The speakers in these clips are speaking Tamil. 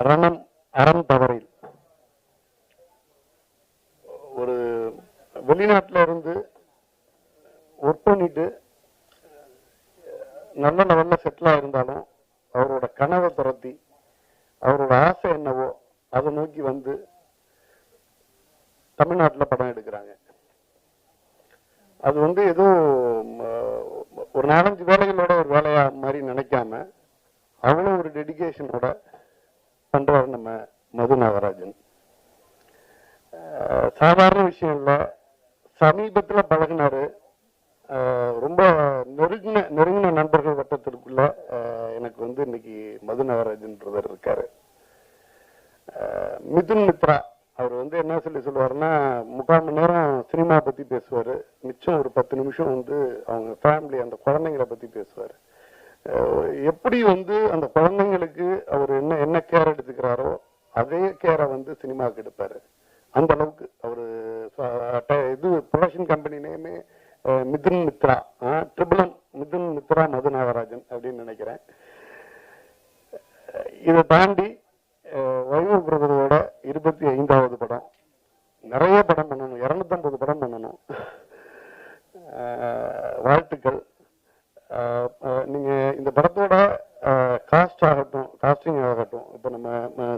ரணம் அறம் தவறில் ஒரு வெளிநாட்டில் இருந்து ஒர்க் பண்ணிட்டு நல்ல லெவல்ல செட்டில் ஆயிருந்தாலும் அவரோட கனவை துரத்தி அவரோட ஆசை என்னவோ அதை நோக்கி வந்து தமிழ்நாட்டில் படம் எடுக்கிறாங்க. அது வந்து ஏதோ ஒரு 4-5 வேலைகளோட ஒரு வேலையா மாதிரி நினைக்காம அவ்வளோ ஒரு டெடிகேஷனோட பண்றாரு நம்ம மது நாகராஜன். சாதாரண விஷயம் இல்லை. சமீபத்தில் பழகினாரு. ரொம்ப நெருங்கின நண்பர்கள் வட்டத்திற்குள்ள எனக்கு வந்து இன்னைக்கு மது நாகராஜன் பிரதர் இருக்காரு. மிதுன் மித்ரா அவர் வந்து என்ன சொல்லுவாருன்னா 3/4 மணி நேரம் சினிமா பத்தி பேசுவாரு, மிச்சம் ஒரு 10 நிமிஷம் வந்து அவங்க ஃபேமிலி அந்த குழந்தைங்களை பத்தி பேசுவாரு. எப்படி வந்து அந்த குழந்தைங்களுக்கு அவர் என்ன கேர் எடுத்துக்கிறாரோ அதே கேரை வந்து சினிமாவுக்கு எடுப்பாரு. அந்த அளவுக்கு அவரு இது ப்ரொடக்ஷன் கம்பெனி நேமே மிதுன் மித்ரா, ட்ரிபிள் மிதுன் மித்ரா மது நாகராஜன் அப்படின்னு நினைக்கிறேன். இதை தாண்டி வைகூர் பிரதரோட 25வது படம், நிறைய படம் பண்ணணும், 250 படம் பண்ணணும். வாழ்த்துக்கள். நீங்க இந்த படத்தோட காஸ்டிங் ஆகட்டும், இப்ப நம்ம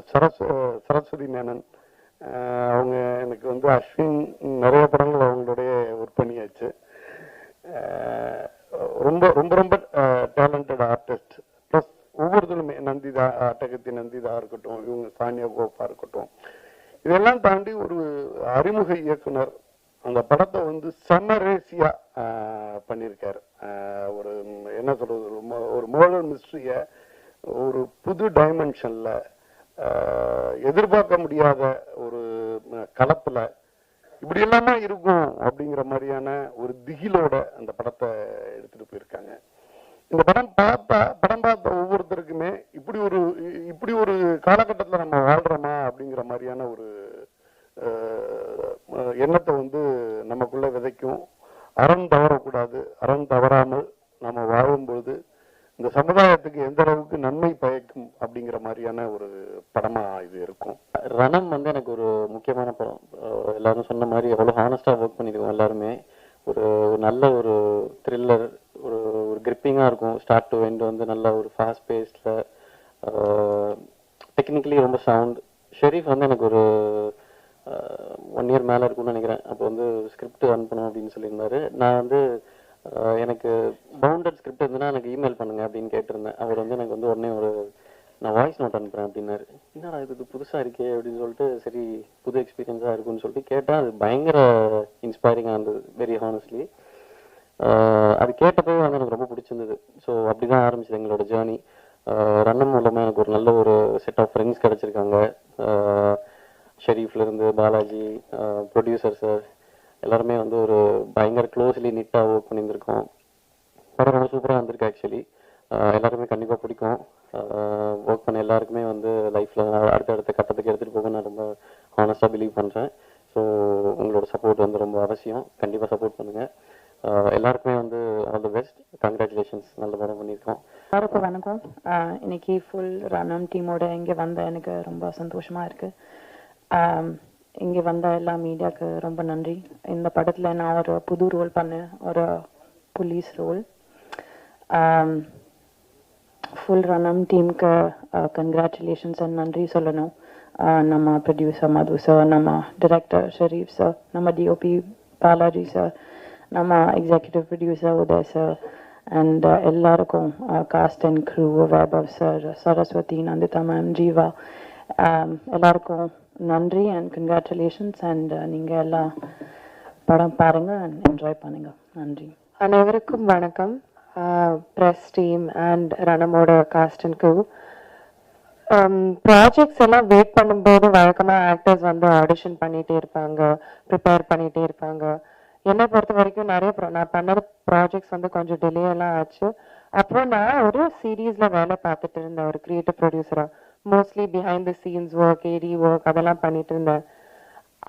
சரஸ்வதி மேனன் அவங்க எனக்கு வந்து அஸ்வின் நிறைய படங்கள் அவங்களுடைய ஒர்க் பண்ணியாச்சு. ரொம்ப ரொம்ப ரொம்ப டேலண்டட் ஆர்டிஸ்ட். பிளஸ் ஒவ்வொருத்தருமே நந்திதா, அட்டகத்தி நந்திதா இருக்கட்டும், இவங்க சானியா கோப்பா இருக்கட்டும், இதெல்லாம் தாண்டி ஒரு அறிமுக இயக்குனர் அந்த படத்தை வந்து செமரேசியா பண்ணியிருக்காரு. ஒரு என்ன சொல்றது, ஒரு மோரல் மிஸ்ட்ரிய ஒரு புது டைமென்ஷன்ல எதிர்பார்க்க முடியாத ஒரு களத்துல இப்படி எல்லாமே இருக்கும் அப்படிங்கிற மாதிரியான ஒரு திகிலோட அந்த படத்தை எடுத்துட்டு போயிருக்காங்க. இந்த படம் பார்த்த ஒவ்வொருத்தருக்குமே இப்படி ஒரு காலகட்டத்தில் நம்ம வாழ்றோமா அப்படிங்கிற மாதிரியான ஒரு எண்ணத்தை வந்து நமக்குள்ள விதைக்கும். அறம் தவறக்கூடாது, அறம் தவறாமல் நம்ம வாழும்பொழுது இந்த சமுதாயத்துக்கு எந்த அளவுக்கு நன்மை பயக்கும் அப்படிங்கிற மாதிரியான ஒரு படமா இது இருக்கும். ரணம் வந்து எனக்கு ஒரு முக்கியமான படம். எல்லாரும் சொன்ன மாதிரி எவ்வளோ ஹானஸ்டாக ஒர்க் பண்ணியிருக்கோம் எல்லாருமே. ஒரு நல்ல ஒரு த்ரில்லர், ஒரு கிரிப்பிங்காக இருக்கும். ஸ்டார்ட் டு எண்ட் வந்து நல்ல ஒரு ஃபாஸ்ட் பேஸ்டில், டெக்னிக்கலி ரொம்ப சவுண்ட். ஷெரீஃப் வந்து எனக்கு ஒரு 1 இயர் மேலே இருக்கும்னு நினைக்கிறேன். அப்போ வந்து ஸ்கிரிப்ட் அனுப்பணும் அப்படின்னு சொல்லியிருந்தாரு. நான் வந்து எனக்கு பவுண்டட் ஸ்கிரிப்ட் இருந்ததுன்னா எனக்கு இமெயில் பண்ணுங்க அப்படின்னு கேட்டிருந்தேன். அவர் வந்து எனக்கு வந்து உடனே நான் வாய்ஸ் நோட் அனுப்புகிறேன் அப்படின்னாரு. என்னடா இது புதுசாக இருக்கே அப்படின்னு சொல்லிட்டு, சரி புது எக்ஸ்பீரியன்ஸாக இருக்குன்னு சொல்லிட்டு கேட்டேன். அது பயங்கர இன்ஸ்பைரிங்காக இருந்தது, வெரி ஹானஸ்ட்லி. அது கேட்டப்போ வந்து எனக்கு ரொம்ப பிடிச்சிருந்தது. ஸோ அப்படி தான் ஆரம்பிச்சது எங்களோட ஜேர்னி. ரன்னம் மூலமாக எனக்கு ஒரு நல்ல ஒரு செட் ஆஃப் ஃப்ரெண்ட்ஸ் கிடச்சிருக்காங்க. ஷெரீஃப்லேருந்து பாலாஜி, ப்ரொடியூசர் சார் எல்லாருமே வந்து ஒரு பயங்கர க்ளோஸ்லி நீட்டாக ஒர்க் பண்ணியிருந்திருக்கோம். படம் ரொம்ப சூப்பராக வந்திருக்கு. ஆக்சுவலி எல்லாருமே கண்டிப்பாக பிடிக்கும். ஒர்க் பண்ண எல்லாருக்குமே வந்து லைஃப்பில் அடுத்த கட்டத்துக்கு எடுத்துகிட்டு போக நான் ரொம்ப ஹானஸ்டாக பிலீவ் பண்ணுறேன். ஸோ உங்களோட சப்போர்ட் வந்து ரொம்ப அவசியம். கண்டிப்பாக சப்போர்ட் பண்ணுங்கள். எல்லாருக்குமே வந்து ஆல் தி பெஸ்ட். கங்க்ராச்சுலேஷன்ஸ், நல்ல படம் பண்ணியிருக்கோம். எல்லாருக்கும் வணக்கம். இன்னைக்கு ஃபுல் ரணம் டீமோட இங்கே வந்த எனக்கு ரொம்ப சந்தோஷமாக இருக்குது. இங்கே வந்த எல்லா மீடியாவுக்கு ரொம்ப நன்றி. இந்த படத்தில் நான் ஒரு புது ரோல் பண்ணேன், ஒரு போலீஸ் ரோல். ஃபுல் ரணம் டீமுக்கு கங்க்ராச்சுலேஷன்ஸ் அண்ட் நன்றி சொல்லணும். நம்ம ப்ரொடியூசர் மது சார், நம்ம டைரக்டர் ஷெரீஃப் சார், நம்ம டிஓபி பாலாஜி சார், நம்ம executive producer Uday sir, and எல்லாருக்கும் cast and crew, Vaibhav sir, Saraswathi, Nandita ma'am, Jiva, எல்லாருக்கும் நன்றி அண்ட் கங்க்ராச்சுலேஷன்ஸ். அண்ட் நீங்கள் எல்லாம் படம் பாருங்கள் அண்ட் என்ஜாய் பண்ணுங்கள். நன்றி. அனைவருக்கும் வணக்கம். ப்ரெஸ் டீம் அண்ட் ரணமோட காஸ்ட் அண்ட் க்ரூ. ப்ராஜெக்ட்ஸ் எல்லாம் வெயிட் பண்ணும்போது வழக்கமாக ஆக்டர்ஸ் வந்து ஆடிஷன் பண்ணிகிட்டே இருப்பாங்க, ப்ரிப்பேர் பண்ணிகிட்டே இருப்பாங்க. என்னை பொறுத்த வரைக்கும் நான் பண்ண ப்ராஜெக்ட்ஸ் வந்து கொஞ்சம் டிலே எல்லாம் ஆச்சு. அப்புறம் நான் ஒரு சீரீஸில் வேலை பார்த்துட்டு இருந்தேன், ஒரு கிரியேட்டிவ் ப்ரொடியூசராக. Mostly behind the scenes work, AD work அதெல்லாம் பண்ணிட்டு இருந்தேன்.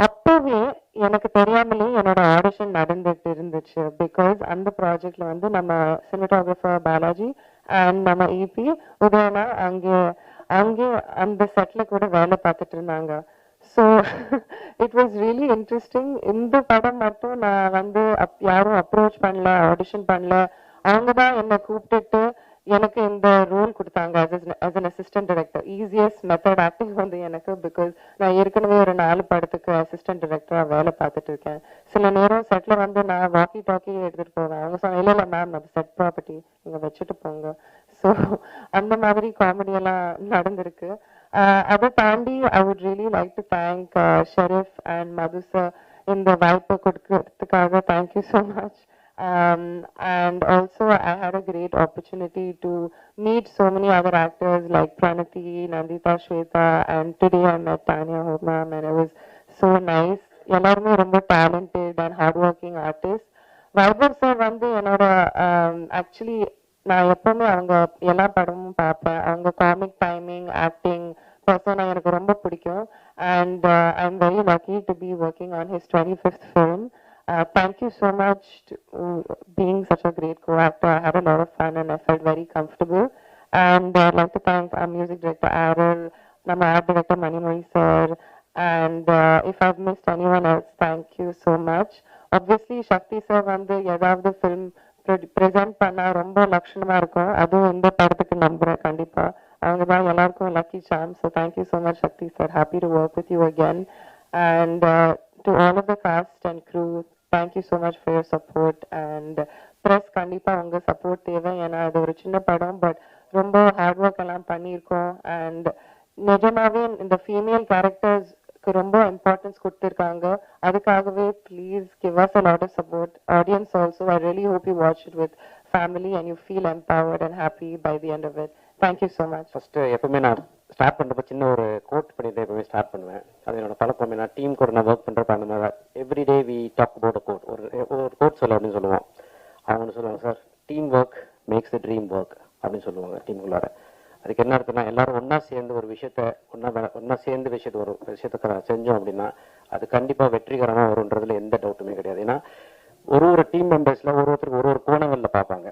அப்போவே எனக்கு தெரியாமலே என்னோட ஆடிஷன் நடந்துட்டு இருந்துச்சு. பிகாஸ் அந்த ப்ராஜெக்ட்ல வந்து நம்ம சினிமாட்டோகிராஃபர் பாலாஜி அண்ட் நம்ம இபி உதயனா அங்கே அங்கே அந்த செட்டில் கூட வேலை பார்த்துட்டு இருந்தாங்க. So it was really interesting. இந்த படம் மட்டும் நான் வந்து யாரும் அப்ரோச் பண்ணல, ஆடிஷன் பண்ணல. அவங்க தான் என்னை கூப்பிட்டுட்டு எனக்கு இந்த ரோல் கொடுத்தாங்க as an assistant director. Easiest method acting வந்து எனக்கு, பிகாஸ் நான் ஏற்கனவே ஒரு 4 படத்துக்கு அசிஸ்டன்ட் டைரக்டராக வேலை பார்த்துட்டு இருக்கேன். சில நேரம் செட்டில் வந்து நான் வாக்கி டாக்கி எடுத்துகிட்டு போவேன். அவங்க சொன்ன இல்லை இல்லை மேம் அது செட் ப்ராப்பர்ட்டி இங்கே வச்சுட்டு போங்க. ஸோ அந்த மாதிரி காமெடியெல்லாம் நடந்திருக்கு. அதை தாண்டி I would really like to thank Sharif and Madhu sir இந்த வாய்ப்பை கொடுக்கறதுக்காக. Thank you so much. And also I had a great opportunity to meet so many other actors like Pranati, Nandita, Shweta, and today I met Tanya Homam, and it was so nice. எல்லாருமே ரொம்ப talented and hardworking artists. Vaibhav sir வந்து என்னோட ஆக்சுவலி நான் எப்பவுமே அவங்க எல்லா படமும் பார்ப்பேன். அவங்க காமிக் டைமிங், ஆக்டிங், பர்சனாக எனக்கு ரொம்ப பிடிக்கும். And I am very lucky to be working on his 25th film. Thank you so much to being such a great co-actor. I had a lot of fun and I felt very comfortable. And I'd like to thank our music director Aaron, our art director Manimoi sir, and if I've missed anyone else, thank you so much. Obviously Shakti sir வந்து ஏதாவது film present பண்ணா ரொம்ப லட்சணமா இருக்கும். அதுவும் இந்த படத்துக்கு நம்புறேன் கண்டிப்பா. அவங்க தான் எல்லாருக்கும் lucky charm. So thank you so much Shakti sir. Happy to work with you again. And to all of the cast and crew, thank you so much for your support. And press கண்டிப்பா உங்க சப்போர்ட் தேவை. ஏன்னா அது ஒரு சின்ன படம், பட் ரொம்ப ஹார்ட் ஒர்க் எல்லாம் பண்ணியிருக்கோம். அண்ட் நிஜமாவே இந்த ஃபீமேல் கேரக்டர்ஸ்க்கு ரொம்ப இம்பார்ட்டன்ஸ் கொடுத்துருக்காங்க. அதுக்காகவே please give us a lot of support. Audience also, I really hope you watch it with family and you feel empowered and happy by the end of it. Thank you so much. First எப்பவுமே நான் ஸ்டார்ட் பண்ணுறப்ப சின்ன ஒரு கோட் பண்ணிட்டு எப்பவுமே ஸ்டார்ட் பண்ணுவேன். அது என்னோட பழக்கம். நான் டீம் கூட நான் ஒர்க் பண்ணுறப்ப அந்த மாதிரி everyday we talk about a quote. ஒரு கோட் சொல்ல அப்படின்னு சொல்லுவோம். அவங்க சொல்லுவாங்க, sir team work makes the dream work அப்படின்னு சொல்லுவாங்க டீமுக்குள்ளார. அதுக்கு என்ன அர்த்தம்னா எல்லாரும் ஒன்றா சேர்ந்து ஒரு விஷயத்த ஒன்றா சேர்ந்து ஒரு விஷயத்த செஞ்சோம் அப்படின்னா அது கண்டிப்பாக வெற்றிகரமாக வரும்ன்றதுல எந்த டவுட்டுமே கிடையாது. ஏன்னா ஒரு டீம் மெம்பர்ஸில் ஒருத்தருக்கு ஒரு கோணங்களில் பார்ப்பாங்க.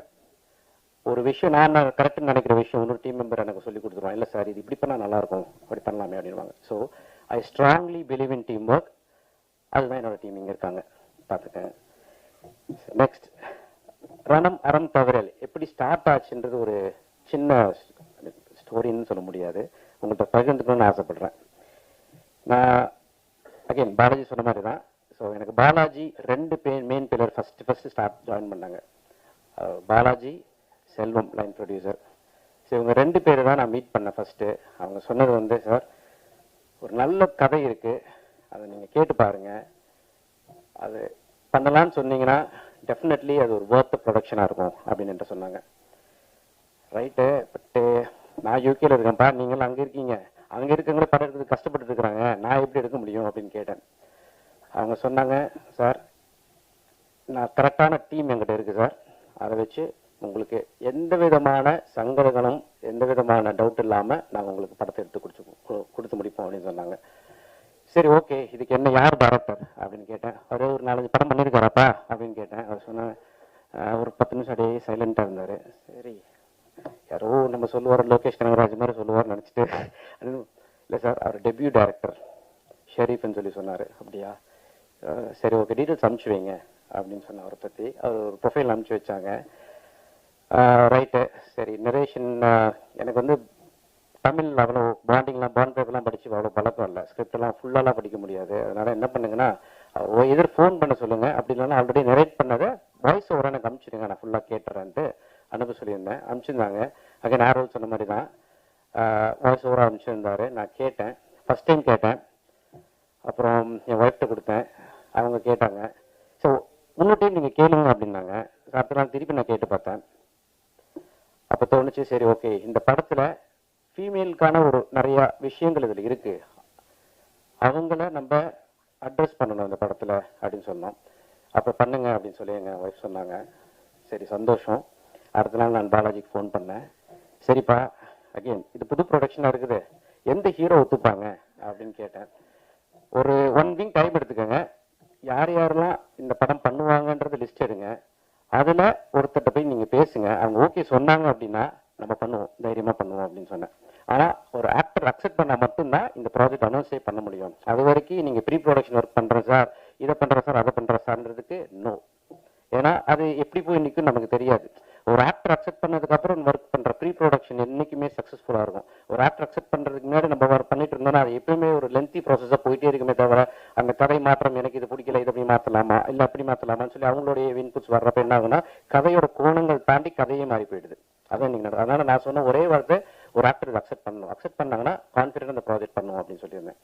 ஒரு விஷயம் நான் கரெக்டுன்னு நினைக்கிற விஷயம் இன்னொரு டீம் மெம்பர் எனக்கு சொல்லி கொடுத்துருவான். இல்லை சார் இது இப்படி பண்ணால் நல்லாயிருக்கும், அப்படி பண்ணலாமே அப்படின்வாங்க. So I strongly believe in team work. அதுதான் என்னோட டீம் இங்கே இருக்காங்க, பார்த்துக்கேன். நெக்ஸ்ட், ரணம் அறம் தவறல் எப்படி ஸ்டார்ட் ஆச்சுன்றது ஒரு சின்ன ஸ்டோரின்னு சொல்ல முடியாது, உங்கள்கிட்ட பகிர்ந்துக்கணும்னு ஆசைப்படுறேன். நான் அகைன் பாலாஜி சொன்ன மாதிரி தான். ஸோ எனக்கு Balaji 2 main pillar first join பண்ணாங்க. பாலாஜி, செல்வம் லைன் ப்ரொடியூசர். ஸோ இவங்க 2 பேர் தான் நான் மீட் பண்ணேன் ஃபஸ்ட்டு. அவங்க சொன்னது வந்து, சார் ஒரு நல்ல கதை இருக்குது, அதை நீங்கள் கேட்டு பாருங்கள், அது பண்ணலான்னு சொன்னீங்கன்னா டெஃபினெட்லி அது ஒரு ஒர்த் ப்ரொடக்ஷனாக இருக்கும் அப்படின்னு என்கிட்ட சொன்னாங்க. ரைட்டு, பட்டு நான் யூகேல இருக்கேன்ப்பா, நீங்களும் அங்கே இருக்கீங்க, அங்கே இருக்கவங்களே படம் எடுக்கிறது கஷ்டப்பட்டு இருக்கிறாங்க, நான் எப்படி எடுக்க முடியும் அப்படின்னு கேட்டேன். அவங்க சொன்னாங்க, சார் நான் கரெக்டான டீம் என்கிட்ட இருக்குது சார், அதை வச்சு உங்களுக்கு எந்த விதமான சங்கடங்களும் எந்த விதமான டவுட் இல்லாமல் நாங்கள் உங்களுக்கு படத்தை எடுத்து கொடுத்து முடிப்போம் அப்படின்னு சொன்னாங்க. சரி ஓகே, இதுக்கு என்ன யார் டைரக்டர் அப்படின்னு கேட்டேன். அவர் ஒரு 4-5 படம் பண்ணியிருக்காராப்பா அப்படின்னு கேட்டேன். அவர் சொன்ன ஒரு 10 நிமிஷம் அப்படியே சைலண்டாக இருந்தார். சரி யாரோ நம்ம சொல்லுவார், லோகேஷ் கனகராஜ் மாதிரி சொல்லுவார் நினச்சிட்டு, இல்லை சார் அவர் டெபியூ டைரக்டர் ஷெரீஃப்னு சொல்லி சொன்னார். அப்படியா, சரி ஓகே டீட்டெயில்ஸ் அனுப்பிச்சி வைங்க அப்படின்னு சொன்ன. அவரை பற்றி அவர் ஒரு ப்ரொஃபைல் அனுப்பிச்சி வச்சாங்க. ரைட்டு, சரி நரேஷன் எனக்கு வந்து தமிழ் அவ்வளோ பாண்ட் பேப்பர்லாம் படித்து அவ்வளோ பழக்கம் இல்லை, ஸ்கிரிப்டெல்லாம் ஃபுல்லாலாம் படிக்க முடியாது. அதனால் என்ன பண்ணுங்கன்னா எதிர் ஃபோன் பண்ண சொல்லுங்கள், அப்படி இல்லைன்னா ஆல்ரெடி நரேட் பண்ணதை வாய்ஸ் ஓவராக எனக்கு அனுப்பிச்சிடுங்க, நான் ஃபுல்லாக கேட்டுறேன்ட்டு அனுப்ப சொல்லியிருந்தேன். அனுப்பிச்சிருந்தாங்க. அங்கே நேரோல் சொன்ன மாதிரி தான் வாய்ஸ் ஓவராக அனுப்பிச்சிருந்தாரு. நான் கேட்டேன், ஃபஸ்ட் டைம் கேட்டேன், அப்புறம் என் ஒய்ஃப்ட்ட கொடுத்தேன், அவங்க கேட்டாங்க. ஸோ இன்னொரு டைம் நீங்கள் கேளுங்க அப்படின்னாங்க. அப்போ நான் திருப்பி நான் கேட்டு பார்த்தேன். அப்போ தோணுச்சு, சரி ஓகே இந்த படத்தில் ஃபீமேலுக்கான ஒரு நிறையா விஷயங்கள் இதில் இருக்குது, அவங்கள நம்ம அட்ரஸ் பண்ணணும் இந்த படத்தில் அப்படின்னு சொன்னோம். அப்போ பண்ணுங்க அப்படின்னு சொல்லி எங்கள் ஒய்ஃப் சொன்னாங்க. சரி சந்தோஷம். அடுத்த நாள் நான் பாலாஜிக்கு ஃபோன் பண்ணேன். சரிப்பா, அகெயின் இது புது ப்ரொடக்ஷனாக இருக்குது, எந்த ஹீரோ ஒத்துப்பாங்க அப்படின்னு கேட்டேன். ஒரு 1 வீக் டைம் எடுத்துக்கோங்க, யார் யாரெல்லாம் இந்த படம் பண்ணுவாங்கன்றது லிஸ்ட் எடுங்க, அதில் ஒருத்தட்ட போய் நீங்கள் பேசுங்க, அவங்க ஓகே சொன்னாங்க அப்படின்னா நம்ம பண்ணுவோம், தைரியமாக பண்ணுவோம் அப்படின்னு சொன்னேன். ஆனால் ஒரு ஆக்டர் அக்செப்ட் பண்ணால் மட்டும்தான் இந்த ப்ராஜெக்ட் அனௌன்ஸே பண்ண முடியும். அது வரைக்கும் நீங்கள் ப்ரீ ப்ரொடக்ஷன் ஒர்க் பண்ணுறேன் சார், இதை பண்ணுறேன் சார், அதை பண்ணுறேன் சார்ன்றதுக்கு நோ. ஏன்னா அது எப்படி போய் நிற்கும் நமக்கு தெரியாது. ஒரு ஆக்டர் அக்செப்ட் பண்ணதுக்கப்புறம் ஒர்க் பண்ணுற ப்ரீ ப்ரொடக்ஷன் என்றைக்குமே சக்ஸஸ்ஃபுல்லாக இருக்கும். ஒரு ஆக்டர் அக்செப்ட் பண்ணுறதுக்கு முன்னாடி நம்ம ஒர்க் பண்ணிட்டு இருந்தோம்னா அது எப்பயுமே ஒரு லென்த்தி ப்ராசஸாக போயிட்டே இருக்குமே தவிர அந்த கதை மாற்றம் எனக்கு இது பிடிக்கல, இதை அப்படி மாற்றலாமா இல்லை அப்படி மாற்றலாமான்னு சொல்லி அவங்களுடைய இன்புட்ஸ் வர்றப்ப என்ன ஆகுனா கதையோட கோணங்கள் தாண்டி கதையே மாறி போயிடுது. அதான் நீங்கள் நடக்கும். அதனால நான் சொன்ன ஒரே வார்த்தை, ஒரு ஆக்டர் அக்செப்ட் பண்ணணும். அக்செப்ட் பண்ணாங்கன்னா கான்ஃபிடென்ட் அந்த ப்ராஜெக்ட் பண்ணுவோம் அப்படின்னு சொல்லியிருந்தேன்.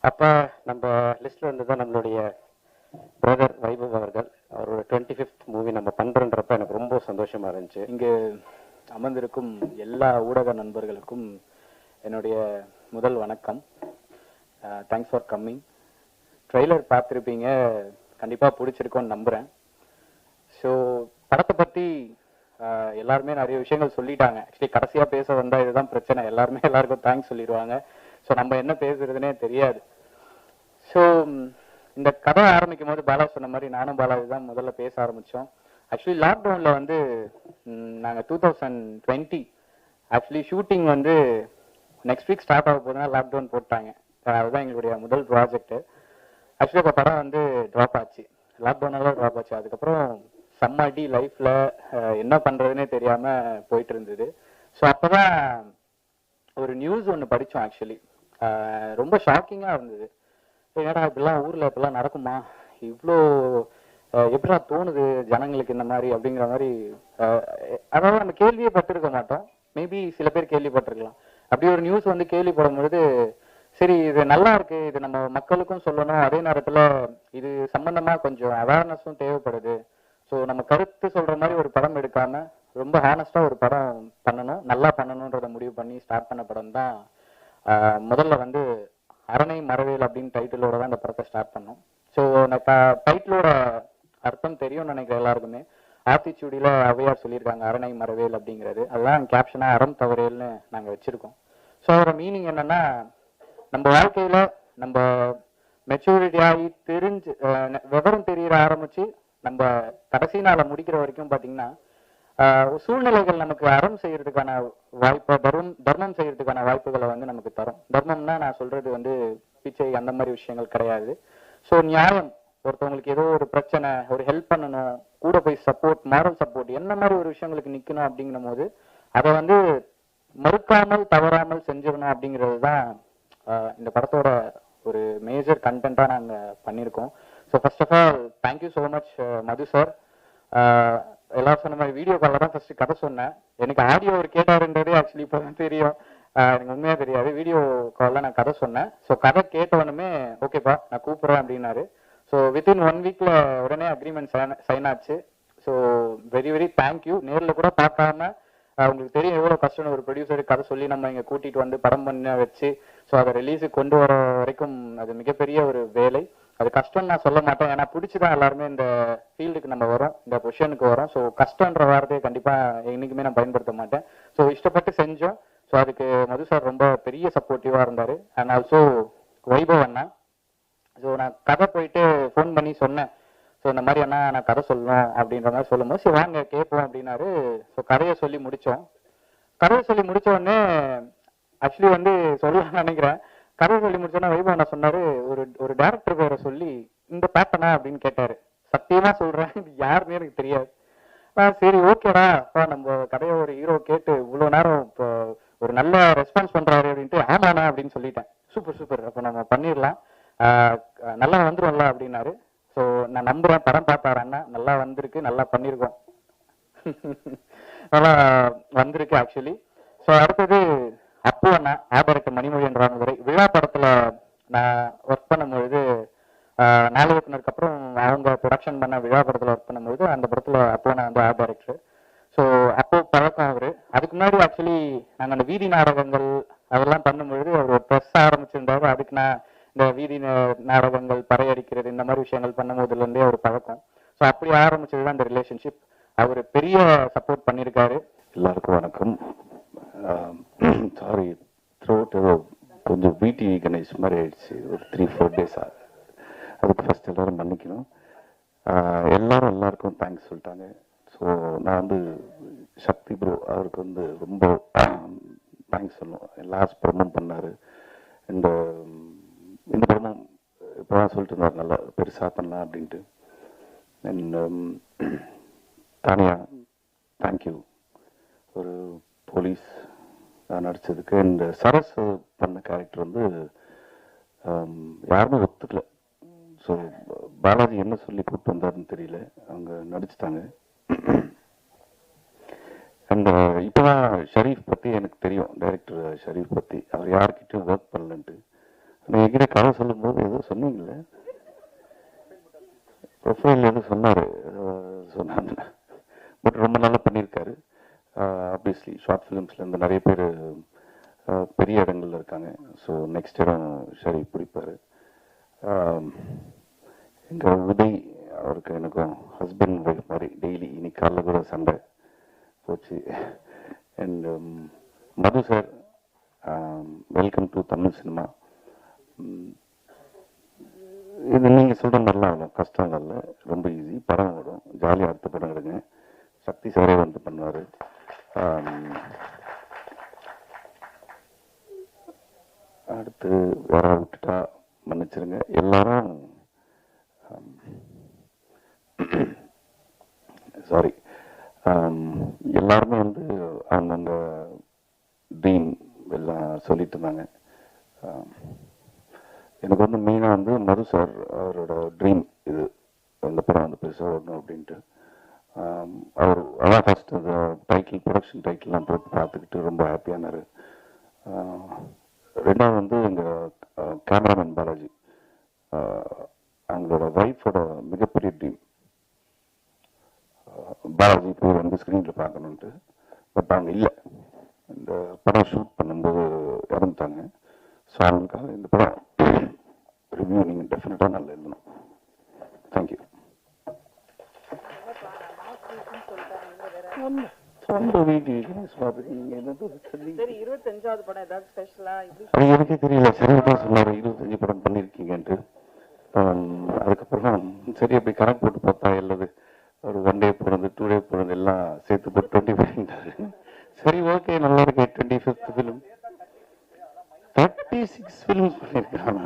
அப்போ நம்ம லிஸ்ட்டில் இருந்து தான் நம்மளுடைய பிரதர் வைபவ் அவர்கள் அவரோட 25th மூவி நம்ம பண்றோன்றப்ப எனக்கு ரொம்ப சந்தோஷமா இருந்துச்சு. இங்கு அமர்ந்திருக்கும் எல்லா ஊடக நண்பர்களுக்கும் என்னுடைய முதல் வணக்கம். Thanks for coming. ட்ரெய்லர் பார்த்துருப்பீங்க, கண்டிப்பாக பிடிச்சிருக்கோன்னு நம்புகிறேன். ஸோ படத்தை பற்றி எல்லாருமே நிறைய விஷயங்கள் சொல்லிட்டாங்க. ஆக்சுவலி கடைசியாக பேச வந்தால் இதுதான் பிரச்சனை, எல்லாருமே எல்லாருக்கும் தேங்க்ஸ் சொல்லிடுவாங்க. ஸோ நம்ம என்ன பேசுறதுனே தெரியாது. ஸோ இந்த கதை ஆரம்பிக்கும் போது பாலா சொன்ன மாதிரி நானும் பாலாஜி தான் முதல்ல பேச ஆரம்பித்தோம். ஆக்சுவலி லாக்டவுனில் வந்து நாங்கள் 2020 ஆக்சுவலி ஷூட்டிங் வந்து நெக்ஸ்ட் வீக் ஸ்டார்ட் ஆக போதுனா லாக்டவுன் போட்டாங்க. அதுதான் எங்களுடைய முதல் ப்ராஜெக்ட்டு. ஆக்சுவலி இப்போ படம் வந்து ட்ராப் ஆச்சு, லாக்டவுனால ட்ராப் ஆச்சு. அதுக்கப்புறம் செம்ம அடி லைஃப்பில் என்ன பண்ணுறதுனே தெரியாமல் போயிட்டு இருந்தது. ஸோ அப்போ தான் ஒரு நியூஸ் ஒன்று படித்தோம். ஆக்சுவலி ரொம்ப ஷாக்கிங்காக இருந்தது. ஏன்னா இப்படிலாம் ஊரில் இப்படிலாம் நடக்குமா, இவ்வளோ எப்படா தோணுது ஜனங்களுக்கு இந்த மாதிரி அப்படிங்கிற மாதிரி. அதாவது நம்ம கேள்வியே பட்டிருக்க மாட்டோம், மேபி சில பேர் கேள்விப்பட்டிருக்கலாம். அப்படி ஒரு நியூஸ் வந்து கேள்விப்படும் பொழுது சரி இது நல்லா இருக்கு, இது நம்ம மக்களுக்கும் சொல்லணும், அதே நேரத்தில் இது சம்பந்தமாக கொஞ்சம் அவேர்னஸும் தேவைப்படுது. ஸோ நம்ம கருத்து சொல்கிற மாதிரி ஒரு படம் எடுக்காம ரொம்ப ஹானஸ்டாக ஒரு படம் பண்ணணும், நல்லா பண்ணணுன்றதை முடிவு பண்ணி ஸ்டார்ட் பண்ண படம் தான். முதல்ல வந்து அரணை மரவேல் அப்படின்னு டைட்டிலோட தான் இந்த படத்தை ஸ்டார்ட் பண்ணோம். ஸோ டைட்டிலோட அர்த்தம் தெரியும்னு நினைக்கிற எல்லாருக்குமே. ஆத்திச்சூடியில் அவையார் சொல்லியிருக்காங்க அரணை மரவேல் அப்படிங்கிறது. அதுதான் கேப்ஷனாக அறம் தவறேல்னு நாங்கள் வச்சுருக்கோம். ஸோ அதோட மீனிங் என்னென்னா, நம்ம வாழ்க்கையில் நம்ம மெச்சூரிட்டி ஆகி தெரிஞ்சு விவரம் தெரியற ஆரம்பித்து நம்ம கடைசி நாளை முடிக்கிற வரைக்கும் பார்த்தீங்கன்னா சூழ்நிலைகள் நமக்கு அறம் செய்யறதுக்கான வாய்ப்பை, தர்மம் செய்யறதுக்கான வாய்ப்புகளை வந்து நமக்கு தரும். தர்மம்னா நான் சொல்றது வந்து பிச்சை அந்த மாதிரி விஷயங்கள் கிடையாது. ஸோ நியாயம், ஒருத்தவங்களுக்கு ஏதோ ஒரு பிரச்சனை, ஒரு ஹெல்ப் பண்ணணும், கூட போய் சப்போர்ட், மாரல் சப்போர்ட், என்ன மாதிரி ஒரு விஷயங்களுக்கு நிற்கணும் அப்படிங்கும் போது அதை வந்து மறுக்காமல் தவறாமல் செஞ்சிடணும் அப்படிங்கிறது தான் இந்த படத்தோட ஒரு மேஜர் கண்டென்ட்டாக நாங்கள் பண்ணியிருக்கோம். So first of all thank you so much Madhu sir. எல்லாரும் சொன்ன மாதிரி வீடியோ காலில் தான் ஃபர்ஸ்ட் கதை சொன்னேன். எனக்கு ஆடியோ ஒரு கேட்டாருன்றதே ஆக்சுவலி இப்போ தான் தெரியும், எனக்கு உண்மையாக தெரியாது. வீடியோ காலில் நான் கதை சொன்னேன். ஸோ கதை கேட்டவனுமே ஓகேப்பா நான் கூப்பிட்றேன் அப்படின்னாரு. ஸோ வித்தின் 1 வீக்ல உடனே அக்ரிமெண்ட் சைன் ஆச்சு. So very very thank you. நேரில் கூட பார்க்காம உங்களுக்கு தெரியும் எவ்வளோ கஷ்டம் ஒரு ப்ரொடியூசருக்கு கதை சொல்லி நம்ம இங்கே கூட்டிகிட்டு வந்து படம் பண்ண வச்சு ஸோ அதை ரிலீஸுக்கு கொண்டு வர வரைக்கும் அது மிகப்பெரிய ஒரு வேலை. அது கஷ்டம்னு நான் சொல்ல மாட்டேன், ஏன்னா பிடிச்சிதான் எல்லாருமே இந்த ஃபீல்டுக்கு நம்ம வரோம், இந்த பொசிஷனுக்கு வரோம். ஸோ கஷ்டன்ற வார்த்தையை கண்டிப்பாக என்றைக்குமே நான் பயன்படுத்த மாட்டேன். ஸோ இஷ்டப்பட்டு செஞ்சோம். ஸோ அதுக்கு மது சார் ரொம்ப பெரிய சப்போர்ட்டிவாக இருந்தார். And also Vaibhav Anna. So நான் கதை போயிட்டு ஃபோன் பண்ணி சொன்னேன், ஸோ இந்த மாதிரி அண்ணா நான் கதை சொல்லணும் அப்படின்ற மாதிரி சொல்லும்போது சரி வாங்க கேட்போம் அப்படின்னாரு. ஸோ கதையை சொல்லி முடித்தோம். கதையை சொல்லி முடித்த உடனே ஆக்சுவலி வந்து சொல்லலாம்னு நினைக்கிறேன். கதை சொல்லி முடிச்சோன்னா வைபவ் அண்ணா சொன்னார், ஒரு டேரக்டர் பேரை சொல்லி இந்த பேட்டனா அப்படின்னு கேட்டார். சத்தியமாக சொல்கிறேன் இது யாருன்னே எனக்கு தெரியாது. சரி ஓகேடா அப்பா நம்ம கதையை ஒரு ஹீரோ கேட்டு இவ்வளோ நேரம் இப்போ ஒரு நல்ல ரெஸ்பான்ஸ் பண்ணுறாரு அப்படின்ட்டு ஆமாண்ணா அப்படின்னு சொல்லிட்டேன். சூப்பர் சூப்பர் அப்போ நம்ம பண்ணிடலாம், நல்லா வந்துடும்ல அப்படின்னாரு. ஸோ நான் நம்புகிறேன், படம் பார்த்தாரு அண்ணா, நல்லா வந்திருக்கு, நல்லா பண்ணியிருக்கோம், நல்லா வந்திருக்கு ஆக்சுவலி. ஸோ அடுத்தது அப்போ அண்ணா ஆபரேட்டர் மணிமொழியன் ராமதுரை விழா படத்தில் நான் ஒர்க் பண்ணும்பொழுது நாலு இயக்குனருக்கு அப்புறம் அவங்க ப்ரொடக்ஷன் பண்ண விழா படத்தில் ஒர்க் பண்ணும்போது அந்த படத்தில் அப்போ நான் வந்து ஆர்ட் டைரக்டர். ஸோ அப்போ பழக்கம் அவர். அதுக்கு முன்னாடி ஆக்சுவலி நாங்கள் அந்த வீதி நாடகங்கள் அதெல்லாம் பண்ணும்பொழுது அவர் ஒரு ப்ரெஸ் ஆரம்பிச்சிருந்தாரு. அதுக்கு நான் இந்த வீதி நாடகங்கள் பறையடிக்கிறது இந்த மாதிரி விஷயங்கள் பண்ணும்போதுலேருந்தே ஒரு பழக்கம். ஸோ அப்படி ஆரம்பிச்சது தான் இந்த ரிலேஷன்ஷிப். அவர் பெரிய சப்போர்ட் பண்ணியிருக்காரு. எல்லாருக்கும் வணக்கம். சாரி த்ரோட் ஏதோ கொஞ்சம் பிடி கணேஷ் மாதிரி ஆயிடுச்சு ஒரு 3-4 டேஸாக. அதுக்கு ஃபர்ஸ்ட் எல்லோரும் மன்னிக்கணும். எல்லாருக்கும் தேங்க்ஸ் சொல்லிட்டாங்க. ஸோ நான் வந்து சக்தி ப்ரோ அவருக்கு வந்து ரொம்ப தேங்க்ஸ் சொல்லணும். லாஸ்ட் படமும் பண்ணார். இந்த படமும் இப்போ தான் சொல்லிட்டு இருந்தார் நல்லா பெருசாக பண்ணலாம் அப்படின்ட்டு. அண்ட் தானியா தேங்க்யூ ஒரு போலீஸ் நடித்ததுக்கு. அண்ட் சரஸ் பண்ண கேரக்டர் வந்து யாருமே ஒத்துக்கல. ஸோ பாலாஜி என்ன சொல்லி கூப்பிட்டு வந்தாருன்னு தெரியல, அவங்க நடிச்சுட்டாங்க. அண்ட் இப்போ தான் ஷரீஃப் பற்றி எனக்கு தெரியும், டைரக்டர் ஷரீஃப் பற்றி. அவர் யார்கிட்டையும் ஒர்க் பண்ணலன்ட்டு. ஆனால் என்கிட்ட கதை சொல்லும்போது ஏதோ சொன்னீங்களே, ப்ரொஃபைல் எதுவும் சொன்னாங்க. பட் ரொம்ப நல்லா பண்ணியிருக்காரு. ஆப்வியஸ்லி ஷார்ட் ஃபிலிம்ஸ்லேருந்து நிறைய பேர் பெரிய இடங்கள்ல இருக்காங்க. ஸோ நெக்ஸ்ட் இடம் ஷரீஃப் பிடிப்பார். எங்கள் உதய் அவருக்கு எனக்கும் ஹஸ்பண்ட் ஒய்ஃப் மாதிரி டெய்லி, இன்னைக்கு காலைல கூட சண்டை போச்சு. And Madhu sir welcome to Tamil cinema. இது நீங்கள் சொல்கிற நல்லா ஆகணும், கஷ்டம் இல்லை, ரொம்ப ஈஸி. படம் வரும், ஜாலியாக அடுத்த படம் எடுங்க. சக்தி சாரே வந்து பண்ணுவார். அடுத்து வேற விட்டுட்டா மன்னிச்சிருங்க எல்லாரும். சாரி, எல்லாருமே வந்து அந்தந்த ட்ரீம் எல்லாம் சொல்லிட்டு இருந்தாங்க. எனக்கு வந்து மெயினாக வந்து மது சார் அவரோட ட்ரீம் இது, அந்த படம் வந்து பெருசாக வரணும் அப்படின்ட்டு. அவர் அதான் ஃபஸ்ட்டு அந்த டைட்டில், ப்ரொடக்ஷன் டைட்டில்லாம் போட்டு பார்த்துக்கிட்டு ரொம்ப ஹாப்பியானார். ரெண்டாவது வந்து எங்கள் கேமராமேன் பாலாஜி, அவங்களோட ஒய்ஃபோட மிகப்பெரிய ட்ரீம் பாலாஜி போய் வந்து ஸ்க்ரீனில் பார்க்கணுன்ட்டு. பட் அவங்க இல்லை, இந்த படம் ஷூட் பண்ணும்போது இறந்துட்டாங்க. ஸோ அவங்களுக்காக இந்த படம் ரிவ்யூ நீங்கள் டெஃபினட்டாக நல்லா எழுதணும். தேங்க்யூ. எனக்கே தெரியல, சரி தான் சொன்னார் 25 படம் பண்ணியிருக்கீங்கன்ட்டு. அதுக்கப்புறம் சரி அப்படி கணக்கு போட்டு பார்த்தா எல்லாது ஒரு 1 டே போனது 2 டே போனது எல்லாம் சேர்த்து போட்டு 25. சரி ஓகே நல்லா இருக்கு. 25th ஃபிலிம், 36 ஃபிலிம்ஸ் பண்ணியிருக்காங்க.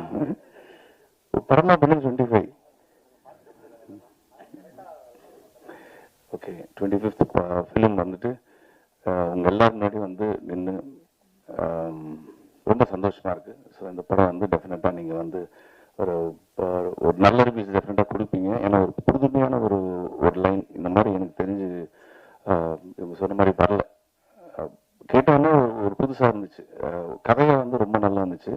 பரமா பண்ணி 25. ஓகே 25th ஃபிலிம் வந்துட்டு உங்கள் எல்லாரும் முன்னாடி வந்து நின்று ரொம்ப சந்தோஷமாக இருக்குது. ஸோ இந்த படம் வந்து டெஃபினட்டாக நீங்கள் வந்து ஒரு நல்ல ரிவ்யூஸ் டெஃபினட்டாக கொடுப்பீங்க. ஏன்னா ஒரு புதுமையான ஒரு லைன் இந்த மாதிரி எனக்கு தெரிஞ்சு இவங்க சொன்ன மாதிரி வரல. கேட்டோன்னா ஒரு புதுசாக இருந்துச்சு. கதையை வந்து ரொம்ப நல்லா இருந்துச்சு.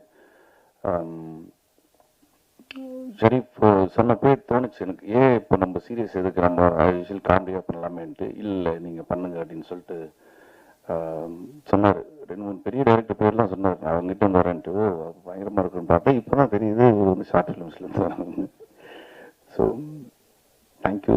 ஷரீஃப் சொன்னப்பே தோணுச்சு எனக்கு, இப்போ நம்ம சீரியஸ் எதுக்கு, நம்ம யூஷுவல் காமெடியாக பண்ணலாமேன்ட்டு. இல்லை நீங்கள் பண்ணுங்க அப்படின்னு சொல்லிட்டு சொன்னார். 2-3 பெரிய டைரக்டர் பேர்லாம் சொன்னார், நான் அவங்ககிட்ட வந்து வரேன்ட்டு. பயங்கரமாக இருக்குன்னு பார்த்தா இப்போ தான் தெரியுது இவர் வந்து ஷார்ட் ஃபிலிம்ஸ்லேருந்து வராங்க. So thank you.